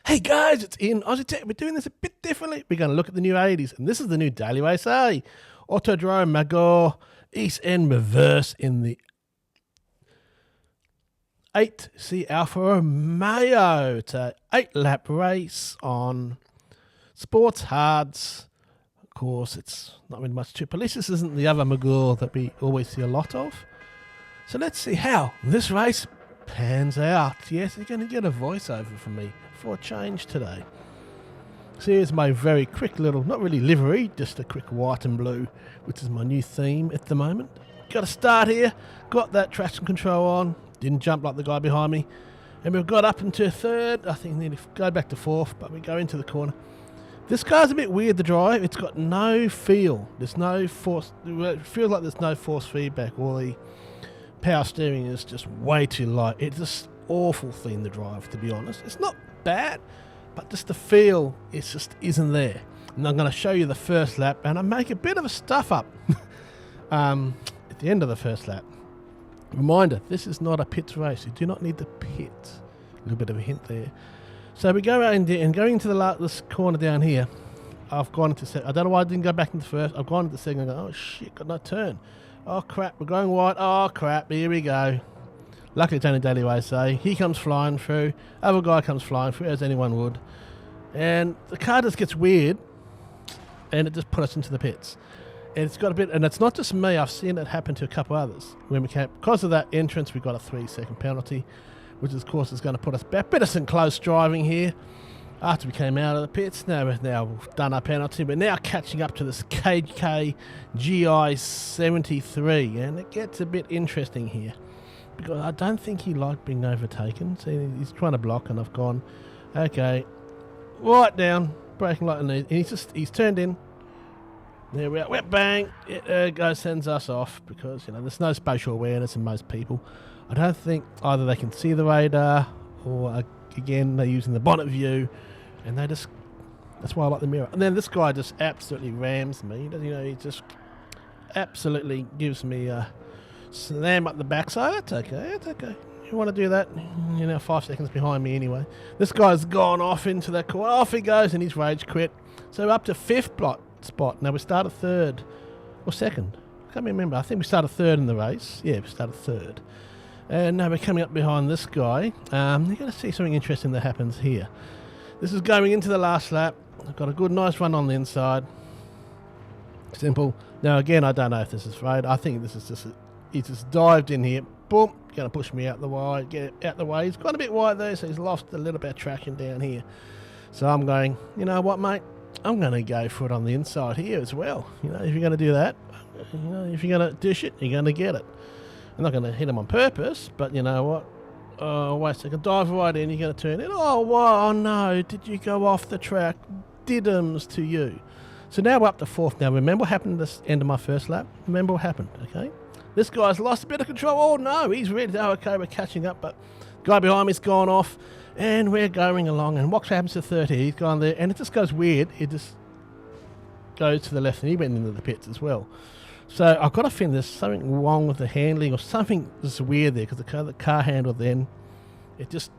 Hey guys, it's Ian Aussie Tech. We're doing this a bit differently. We're going to look at the new 80s, and this is the new Daily Race A. Autodrome Magor East End Reverse in the 8C Alfa Romeo. It's a 8-lap race on Sports Hards. Of course, it's not really much to police. This isn't the other Magor that we always see a lot of. So let's see how this race pans out. Yes, you're going to get a voiceover from me for a change today. So here's my very quick little, not really livery, just a quick white and blue, which is my new theme at the moment. Got to start here, got that traction control on, didn't jump like the guy behind me, and we've got up into third. I think nearly go back to fourth, but we go into the corner. This car's a bit weird to drive. It's got no feel. There's no force. It feels like there's no force feedback. Or the power steering is just way too light. It's just awful thing to drive, to be honest. It's not bad, but just the feel, it just isn't there. And I'm going to show you the first lap, and I make a bit of a stuff up at the end of the first lap. Reminder, this is not a pits race. You do not need the pits. A little bit of a hint there. So we go around and going into this corner down here. I've gone into second. I don't know why I didn't go back into first. I've gone into second and go, oh shit, got no turn. Oh crap, we're going wide. Oh crap, here we go. Luckily it's only Daily Race A. He comes flying through. Other guy comes flying through, as anyone would. And the car just gets weird, and it just put us into the pits. And it's got a bit, and it's not just me. I've seen it happen to a couple others. When we came, because of that entrance, we got a 3-second penalty, which of course is going to put us back. Bit of some close driving here. After we came out of the pits, now we've done our penalty. We're now catching up to this KK GI 73, and it gets a bit interesting here because I don't think he liked being overtaken. See, he's trying to block, and I've gone, okay, right down, braking like a knee, and he's turned in. There we are, whip bang, it goes, sends us off because there's no spatial awareness in most people. I don't think either they can see the radar or again they're using the bonnet view. And that's why I like the mirror. And then this guy just absolutely rams me. He just absolutely gives me a slam up the backside. That's okay. It's okay. You want to do that? 5 seconds behind me anyway. This guy's gone off into the corner. Off he goes, and he's rage quit. So we're up to fifth spot. Now we started third or second. I can't remember. I think we started third in the race. Yeah, we started third. And now we're coming up behind this guy. You're going to see something interesting that happens here. This is going into the last lap. I've got a good, nice run on the inside. Simple. Now, again, I don't know if this is right. I think this is just, he just dived in here. Boom. Going to push me out the wide. Get it out the way. He's got a bit wide there, so he's lost a little bit of traction down here. So I'm going, you know what, mate? I'm going to go for it on the inside here as well. If you're going to do that, if you're going to dish it, you're going to get it. I'm not going to hit him on purpose, but you know what? Oh, wait a second. Dive right in. You're going to turn in. Oh, wow. Oh, no. Did you go off the track? Diddums to you. So now we're up to fourth. Now, remember what happened at the end of my first lap? Remember what happened, okay? This guy's lost a bit of control. Oh, no. He's really, okay, we're catching up. But guy behind me's gone off. And we're going along. And what happens to 30? He's gone there. And it just goes weird. It just goes to the left. And he went into the pits as well. So I've got to think there's something wrong with the handling or something that's weird there because the car handle then, it just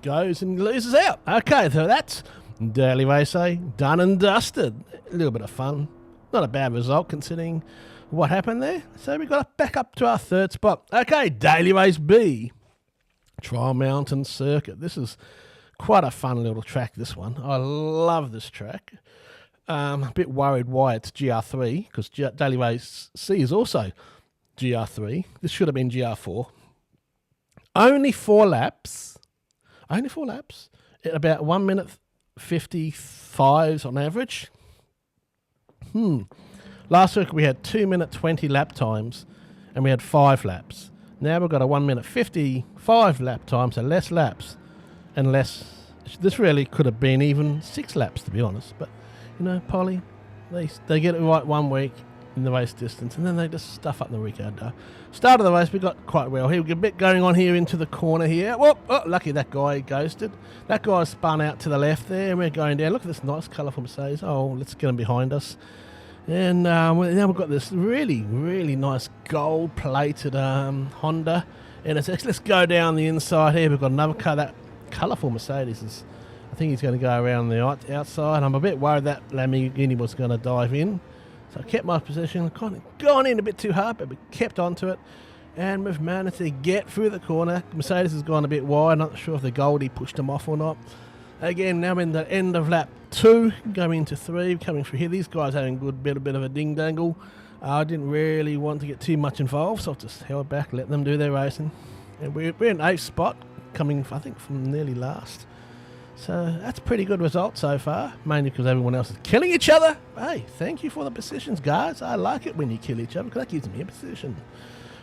goes and loses out. Okay, so that's Daily Race A, done and dusted. A little bit of fun. Not a bad result considering what happened there. So we've got to back up to our third spot. Okay, Daily Race B, Trial Mountain Circuit. This is quite a fun little track, this one. I love this track. A bit worried why it's GR3 because Daily Race C is also GR3. This should have been GR4. Only 4 laps. Only 4 laps. At about 1 minute 55 on average. Last week we had 2 minute 20 lap times and we had 5 laps. Now we've got a 1 minute 55 lap time, so less laps and less. This really could have been even 6 laps to be honest, but Polly, they get it right 1 week in the race distance, and then they just stuff up the weekend. Start of the race, we got quite well. Here we got a bit going on here into the corner here. Whoop, oh, lucky that guy ghosted. That guy spun out to the left there, and we're going down. Look at this nice colourful Mercedes. Oh, let's get him behind us. And now we've got this really, really nice gold-plated Honda. And let's go down the inside here. We've got another car. That colourful Mercedes is, I think he's going to go around the outside. I'm a bit worried that Lamborghini was going to dive in. So I kept my position, kind of gone in a bit too hard, but we kept onto it. And we've managed to get through the corner. Mercedes has gone a bit wide. Not sure if the Goldie pushed him off or not. Again, now in the end of lap 2, going into 3, coming through here. These guys having a bit of a ding-dangle. I didn't really want to get too much involved, so I just held back, let them do their racing. And we're in 8th spot, coming, I think, from nearly last. So that's a pretty good result so far, mainly because everyone else is killing each other. Hey, thank you for the positions, guys. I like it when you kill each other because that gives me a position.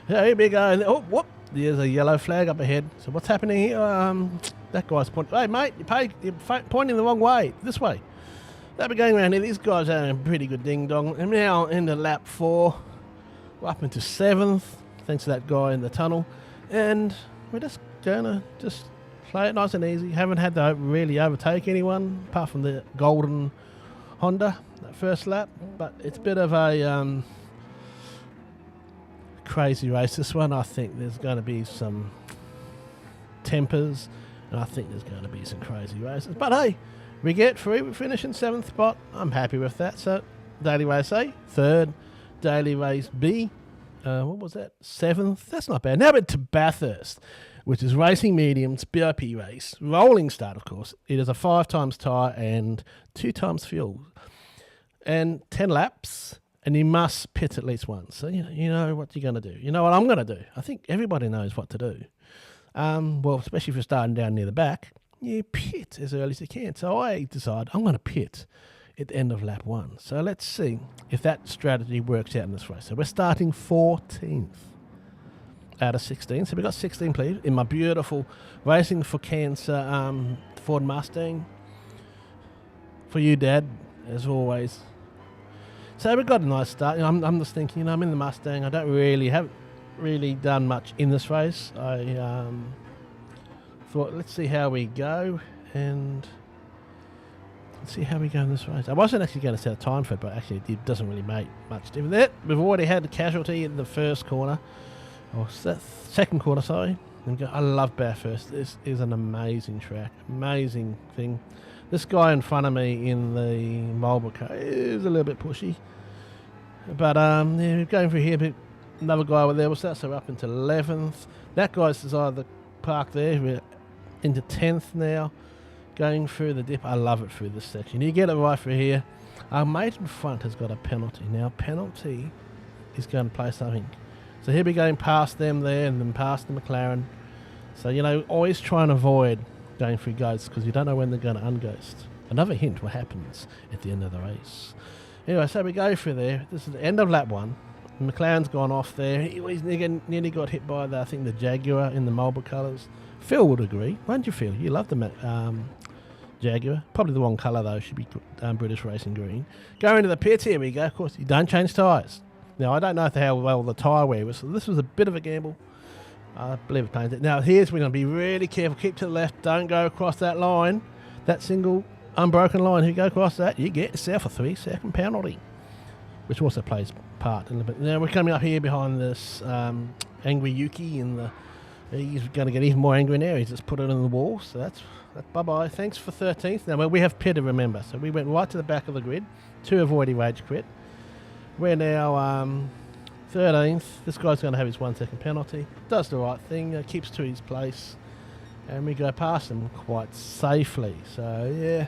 So here we go. Oh, whoop, there's a yellow flag up ahead. So what's happening here? That guy's pointing. Hey, mate, you're pointing the wrong way. This way. They'll be going around here. These guys are having a pretty good ding-dong. And now into lap 4. We're up into 7th, thanks to that guy in the tunnel. And we're just going to just play it nice and easy. Haven't had to really overtake anyone, apart from the golden Honda, that first lap. But it's a bit of a crazy race. This one, I think there's going to be some tempers. And I think there's going to be some crazy races. But hey, we get through. We finish in 7th spot. I'm happy with that. So, Daily Race A, 3rd. Daily Race B, what was that? 7th. That's not bad. Now we're to Bathurst, which is Racing Medium's BIP race. Rolling start, of course. It is a 5 times tyre and 2 times fuel. And 10 laps. And you must pit at least once. So, you know what you're going to do. You know what I'm going to do. I think everybody knows what to do. Well, especially if you're starting down near the back, you pit as early as you can. So I decide I'm going to pit at the end of lap 1. So let's see if that strategy works out in this race. So we're starting 14th out of 16. So we've got 16 please in my beautiful Racing for Cancer Ford Mustang. For you, Dad, as always. So we've got a nice start. I'm just thinking, I'm in the Mustang. I haven't really done much in this race. I thought, let's see how we go, and let's see how we go in this race. I wasn't actually going to set a time for it, but actually it doesn't really make much difference. We've already had a casualty in the first corner, or second corner, sorry. I love Bathurst. This is an amazing track, amazing thing. This guy in front of me in the Marlboro car is a little bit pushy, but yeah, going through here, but another guy over there was that, so we're up into 11th. That guy's decided to park there. We're into 10th now, going through the dip. I love it through this section. You get it right through here. Our mate in front has got a penalty. Now, penalty is going to play something. So he'll be going past them there and then past the McLaren. So, always try and avoid going through ghosts because you don't know when they're going to unghost. Another hint what happens at the end of the race. Anyway, so we go through there. This is the end of lap 1. McLaren's gone off there. He's nearly got hit by the Jaguar in the Marlboro colours. Phil would agree. Won't you, Phil? You love the Jaguar. Probably the wrong colour, though. Should be British Racing Green. Going to the pits. Here we go. Of course, you don't change tyres. Now, I don't know how well the tyre wear was, so this was a bit of a gamble. I believe it's painted. Now, we're going to be really careful. Keep to the left. Don't go across that line. That single unbroken line. If you go across that, you get yourself a 3-second penalty, which also plays part in a bit. Now, we're coming up here behind this angry Yuki, and he's going to get even more angry now. He's just put it in the wall, so that's bye-bye. Thanks for 13th. Now, we have pitted, remember, so we went right to the back of the grid to avoid a rage quit. We're now 13th. This guy's going to have his 1-second penalty. Does the right thing, keeps to his place, and we go past him quite safely. So, yeah,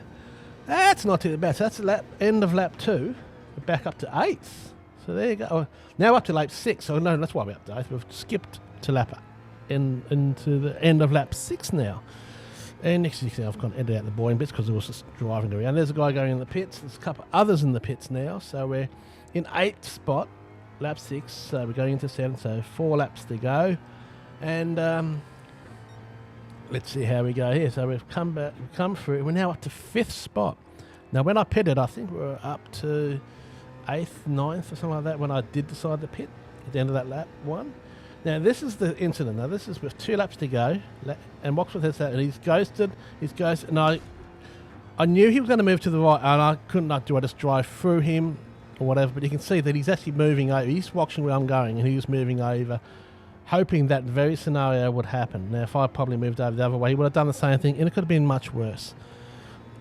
that's not too bad. So that's the end of lap 2. We're back up to 8th. So there you go. Oh, now up to lap 6. So no, that's why we're up to 8th. We've skipped to lap into the end of lap 6 now. And next thing I've gone edit out the boring bits because it was just driving around. There's a guy going in the pits. There's a couple others in the pits now. So we're in 8th spot, lap 6. So we're going into 7. So 4 laps to go. And let's see how we go here. So we've come through. We're now up to 5th spot. Now when I pitted, I think we were up to 8th, 9th or something like that when I did decide to pit at the end of that lap 1. Now this is the incident. Now this is with 2 laps to go, and Moxworth has that, and he's ghosted, and I knew he was going to move to the right, and I couldn't do I just drive through him or whatever, but you can see that he's actually moving over. He's watching where I'm going, and he was moving over, hoping that very scenario would happen. Now if I probably moved over the other way, he would have done the same thing, and it could have been much worse.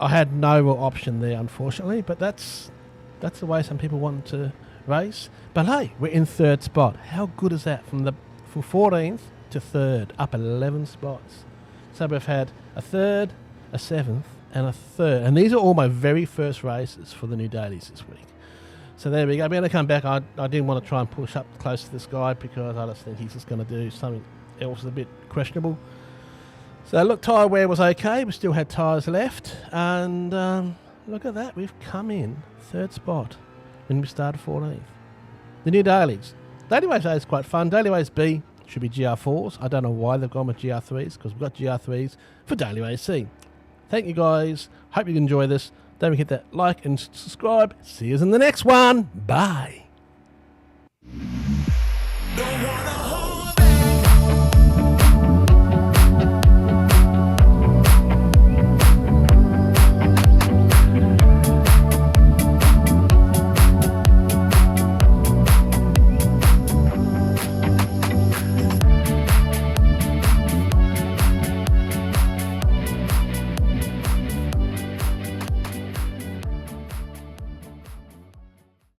I had no real option there, unfortunately, but that's the way some people want to race. But hey, we're in third spot. How good is that? From 14th to third, up 11 spots. So we've had a third, a seventh, and a third. And these are all my very first races for the new dailies this week. So there we go. I'm going to come back. I didn't want to try and push up close to this guy because I just think he's just going to do something else a bit questionable. So look, tyre wear was okay. We still had tyres left. And look at that. We've come in third spot when we started 14th. The new dailies. Daily Race A is quite fun. Daily Race B should be GR4s. I don't know why they've gone with GR3s because we've got GR3s for Daily Race C. Thank you guys. Hope you enjoy this. Don't forget that like and subscribe. See you in the next one. Bye.